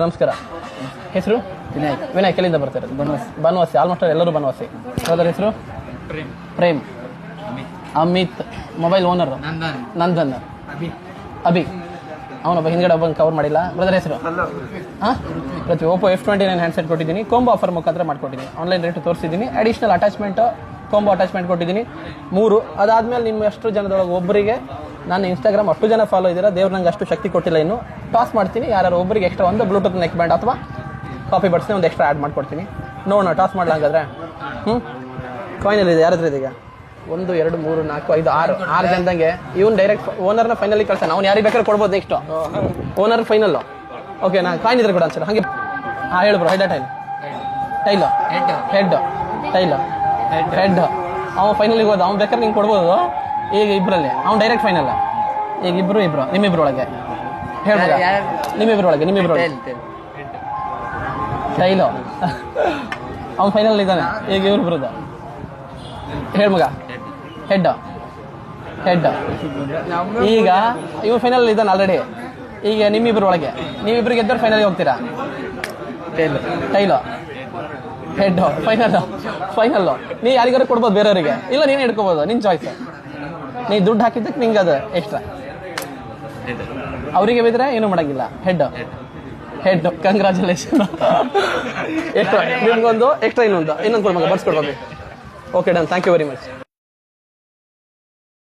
ನಮಸ್ಕಾರ. ಹೆಸರು ವಿನಾಯಕ್. ಎಲ್ಲಿಂದ ಬರ್ತಾರೆ? ಬನವಾಸಿ. ಆಲ್ಮೋಸ್ಟ್ ಎಲ್ಲರೂ ಬನವಾಸಿ. ಅದರ ಹೆಸರು ಪ್ರೇಮ್. ಅಮಿತ್. Mobile owner Nandan. ಅಭಿ. ಅವನೊಬ್ಬ ಹಿಂದ್ಗಡೆ ಒಬ್ಬ ಕವರ್ ಮಾಡಿಲ್ಲ. ಬ್ರದರ್ ಹೆಸರು ಪ್ರತಿ ಓಪೋ F29 ಹ್ಯಾಂಡ್ಸೆಟ್ ಕೊಟ್ಟಿದ್ದೀನಿ. ಕೋಂಬೋ ಆಫರ್ ಮುಖಾಂತರ ಮಾಡ್ಕೊಟ್ಟಿದ್ದೀನಿ. ಆನ್ಲೈನ್ ರೇಟ್ ತೋರಿಸಿದ್ದೀನಿ. ಅಡಿಷನಲ್ ಅಟ್ಯಾಚ್ಮೆಂಟ್ ಕೋಂಬೋ ಅಟ್ಯಾಚ್ಮೆಂಟ್ ಕೊಟ್ಟಿದ್ದೀನಿ 3. ಅದಾದಮೇಲೆ ನಿಮ್ಮ ಅಷ್ಟು ಜನದೊಳಗೆ ಒಬ್ಬರಿಗೆ ನಾನು ಇನ್ಸ್ಟಾಗ್ರಾಮ್ ಅಷ್ಟು ಜನ ಫಾಲೋ ಇದ್ದೀರಾ, ದೇವ್ರು ನಂಗೆ ಅಷ್ಟು ಶಕ್ತಿ ಕೊಟ್ಟಿಲ್ಲ, ಇನ್ನು ಟಾಸ್ ಮಾಡ್ತೀನಿ. ಯಾರು ಒಬ್ಬರಿಗೆ ಎಕ್ಸ್ಟ್ರಾ ಒಂದು ಬ್ಲೂಟೂತ್ ನೆಕ್ ಬ್ಯಾಂಡ್ ಅಥವಾ ಕಾಪಿ ಬಡ್ಸ್ನೇ ಒಂದು ಎಕ್ಸ್ಟ್ರಾ ಆ್ಯಡ್ ಮಾಡ್ಕೊಡ್ತೀನಿ. ನೋಡೋಣ, ಟಾಸ್ ಮಾಡಲ ಹಂಗಾದ್ರೆ. ಫೈನಲ್ ಇದೆ. ಯಾರ ಹತ್ರ ಇದೆ ಈಗ? 1 2 3 4 5 6 ಜನದಂಗೆ ಇವನು ಡೈರೆಕ್ಟ್ ಓನರ್ನ ಫೈನಲಿ ಕಳ್ಸಾನ. ಅವ್ನು ಯಾರಿಗೆ ಬೇಕಾದ್ರೆ ಕೊಡ್ಬೋದು. Next owner final. ಓಕೆ, ನಾನು ಕಾಯಿನ್ ಇದ್ರೆ ಕೂಡ ಅನ್ಸಲ್ಲ ಹಾಗೆ. ಹೇಳು bro. Head tail head tail head. ಅವ್ನು ಫೈನಲಿಗೆ ಹೋದ. ಅವ್ನು ಬೇಕಾದ್ರೆ ನಿಂಗೆ ಕೊಡ್ಬೋದು ಈಗ ಇಬ್ಬರಲ್ಲಿ. ಅವ್ನು ಡೈರೆಕ್ಟ್ ಫೈನಲ್. ಈಗ ಇಬ್ರು ನಿಮ್ಮಿಬ್ರೊಳಗೆ ಹೇಳ್ಬೋದ? ನಿಮ್ಮಿಬ್ರೊಳಗೆ ಟೈಲು ಅವ್ನು ಫೈನಲ್ ಇದ್ದಾನೆ. ಈಗ ಇವ್ರು ಬರೋದು ಹೇಳ್ಮಗ. ಹೆಡ್ ಈಗ ಇವ್ರು ಫೈನಲ್ ಇದ್ದಾನೆ ಆಲ್ರೆಡಿ. ಈಗ ನಿಮ್ಮಿಬ್ರೊಳಗೆ ನೀವಿಬ್ರು ಗೆದ್ದವ್ರು ಫೈನಲ್ಗೆ ಹೋಗ್ತೀರಾ? Tile head final. ನೀ ಯಾರಿಗಾರು ಕೊಡ್ಬೋದು ಬೇರೆಯವರಿಗೆ, ಇಲ್ಲ ನೀನು ಹಿಡ್ಕೋಬೋದು, ನಿನ್ನ ಚಾಯ್ಸ್. ನೀ ದುಡ್ಡು ಹಾಕಿದ್ದಕ್ಕೆ ನಿಂಗೆ ಅದು ಎಕ್ಸ್ಟ್ರಾ. ಅವರಿಗೆ ಬಿದ್ದರೆ ಏನೂ ಮಾಡೋಂಗಿಲ್ಲ. Head congratulation. ಎಕ್ಸ್ಟ್ರಾ ನಿಮ್ಗೊಂದು ಎಕ್ಸ್ಟ್ರಾ ಇನ್ನೊಂದು ಕೊಡ್ಬೇಕು, ಬರ್ಸ್ಕೊಡ್ಬೇಕು. Okay done. Thank you very much.